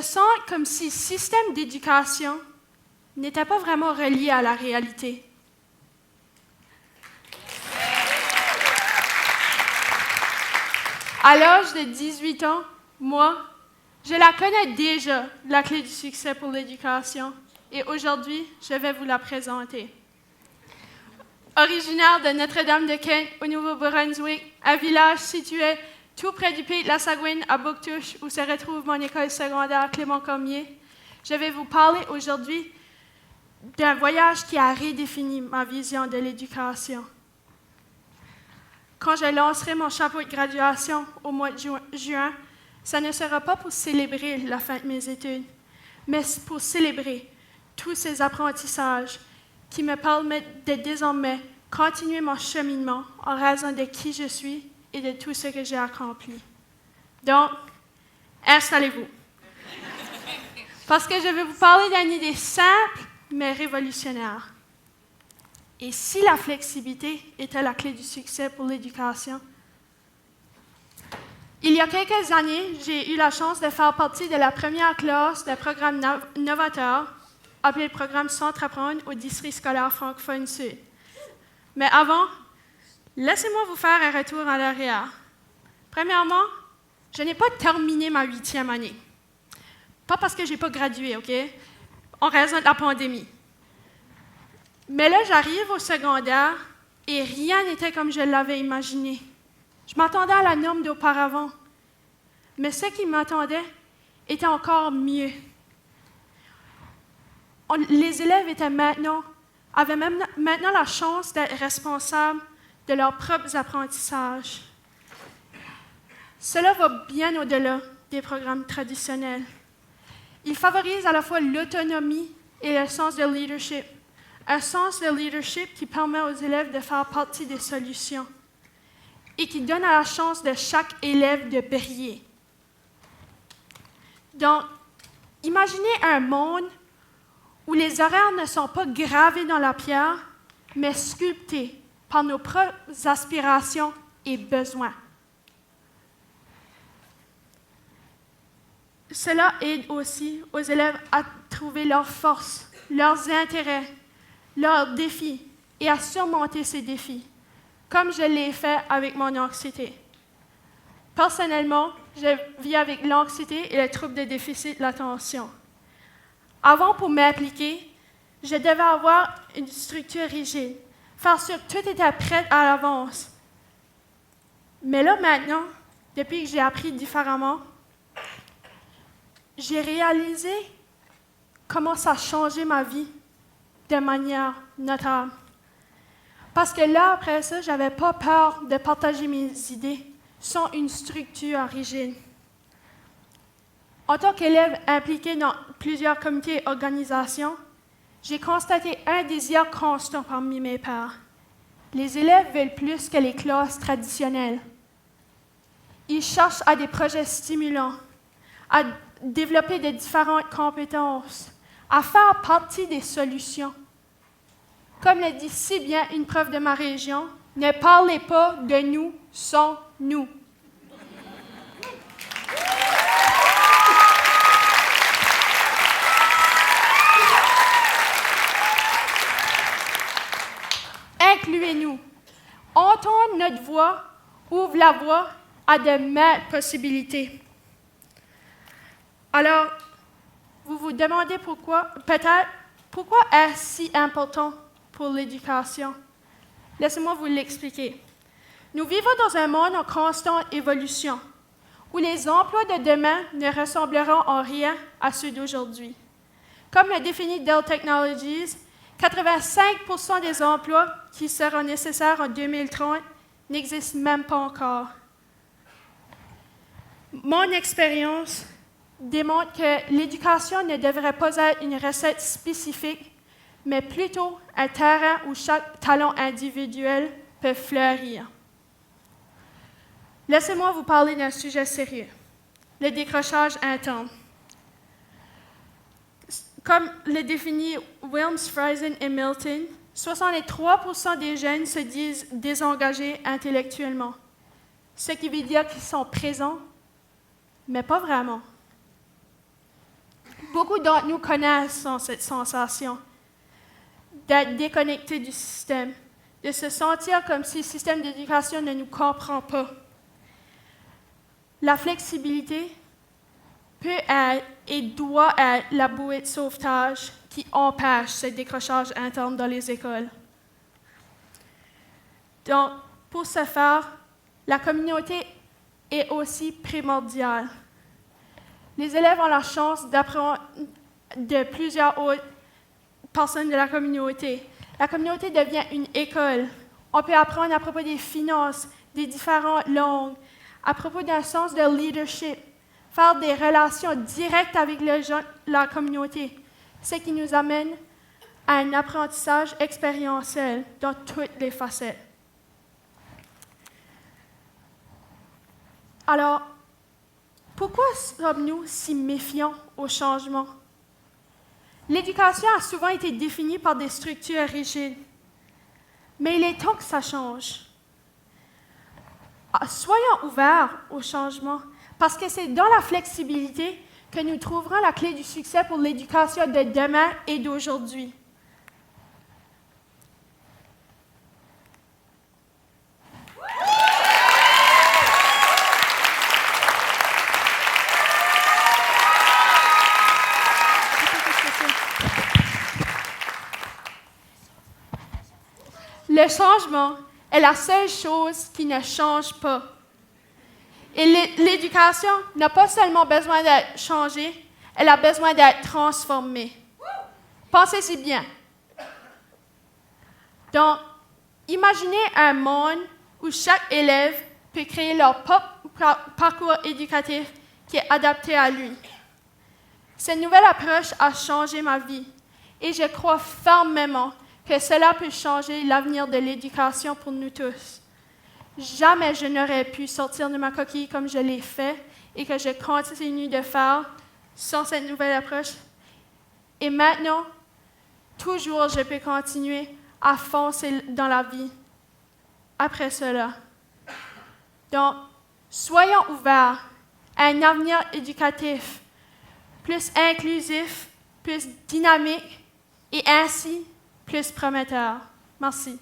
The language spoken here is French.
se sent comme si le système d'éducation n'était pas vraiment relié à la réalité. À l'âge de 18 ans, moi, je la connais déjà, la clé du succès pour l'éducation, et aujourd'hui, je vais vous la présenter. Originaire de Notre-Dame-de-Kent, au Nouveau-Brunswick, un village situé tout près du pays de la Saguenay à Bouctouche, où se retrouve mon école secondaire Clément Cormier, je vais vous parler aujourd'hui d'un voyage qui a redéfini ma vision de l'éducation. Quand je lancerai mon chapeau de graduation au mois de juin, ça ne sera pas pour célébrer la fin de mes études, mais pour célébrer tous ces apprentissages qui me permettent de désormais continuer mon cheminement en raison de qui je suis et de tout ce que j'ai accompli. Donc, installez-vous. Parce que je vais vous parler d'une idée simple, mais révolutionnaire. Et si la flexibilité était la clé du succès pour l'éducation? Il y a quelques années, j'ai eu la chance de faire partie de la première classe d'un programme novateur appelé le programme Centre Apprendre au district scolaire francophone Sud. Mais avant, laissez-moi vous faire un retour en arrière. Premièrement, je n'ai pas terminé ma 8e année. Pas parce que je n'ai pas gradué, OK? En raison de la pandémie. Mais là, j'arrive au secondaire et rien n'était comme je l'avais imaginé. Je m'attendais à la norme d'auparavant. Mais ce qui m'attendait était encore mieux. Les élèves avaient même maintenant la chance d'être responsables de leurs propres apprentissages. Cela va bien au-delà des programmes traditionnels. Il favorise à la fois l'autonomie et le sens de leadership. Un sens de leadership qui permet aux élèves de faire partie des solutions et qui donne à la chance de chaque élève de briller. Donc, imaginez un monde où les horaires ne sont pas gravés dans la pierre, mais sculptés par nos propres aspirations et besoins. Cela aide aussi aux élèves à trouver leurs forces, leurs intérêts, leurs défis et à surmonter ces défis, comme je l'ai fait avec mon anxiété. Personnellement, je vis avec l'anxiété et le trouble de déficit de l'attention. Avant, pour m'impliquer, je devais avoir une structure rigide, faire sûr que tout était prêt à l'avance. Mais là, maintenant, depuis que j'ai appris différemment, j'ai réalisé comment ça a changé ma vie de manière notable. Parce que là, après ça, je n'avais pas peur de partager mes idées sans une structure rigide. En tant qu'élève impliqué dans plusieurs comités et organisations, j'ai constaté un désir constant parmi mes pairs. Les élèves veulent plus que les classes traditionnelles. Ils cherchent à des projets stimulants, à développer de différentes compétences, à faire partie des solutions. Comme le dit si bien une prof de ma région, ne parlez pas de nous sans nous. Incluez-nous. Entendre notre voix ouvre la voie à de maintes possibilités. Alors, vous vous demandez pourquoi est-ce si important pour l'éducation? Laissez-moi vous l'expliquer. Nous vivons dans un monde en constante évolution, où les emplois de demain ne ressembleront en rien à ceux d'aujourd'hui. Comme le définit Dell Technologies, 85% des emplois qui seront nécessaires en 2030 n'existent même pas encore. Mon expérience démontre que l'éducation ne devrait pas être une recette spécifique, mais plutôt un terrain où chaque talent individuel peut fleurir. Laissez-moi vous parler d'un sujet sérieux, le décrochage interne. Comme le définit Wilms, Friesen et Milton, 63% des jeunes se disent désengagés intellectuellement, ce qui veut dire qu'ils sont présents, mais pas vraiment. Beaucoup d'entre nous connaissent cette sensation d'être déconnecté du système, de se sentir comme si le système d'éducation ne nous comprend pas. La flexibilité peut être et doit être la bouée de sauvetage qui empêche ce décrochage interne dans les écoles. Donc, pour ce faire, la communauté est aussi primordiale. Les élèves ont la chance d'apprendre de plusieurs autres personnes de la communauté. La communauté devient une école. On peut apprendre à propos des finances, des différentes langues, à propos d'un sens de leadership, faire des relations directes avec la communauté, ce qui nous amène à un apprentissage expérientiel dans toutes les facettes. Alors, pourquoi sommes-nous si méfiants au changement? L'éducation a souvent été définie par des structures rigides, mais il est temps que ça change. Soyons ouverts au changement, parce que c'est dans la flexibilité que nous trouverons la clé du succès pour l'éducation de demain et d'aujourd'hui. Le changement est la seule chose qui ne change pas. Et l'éducation n'a pas seulement besoin d'être changée, elle a besoin d'être transformée. Pensez-y bien. Donc, imaginez un monde où chaque élève peut créer leur propre parcours éducatif qui est adapté à lui. Cette nouvelle approche a changé ma vie et je crois fermement que cela peut changer l'avenir de l'éducation pour nous tous. Jamais je n'aurais pu sortir de ma coquille comme je l'ai fait et que je continue de faire sans cette nouvelle approche. Et maintenant, toujours je peux continuer à foncer dans la vie après cela. Donc, soyons ouverts à un avenir éducatif plus inclusif, plus dynamique et ainsi plus prometteur. Merci.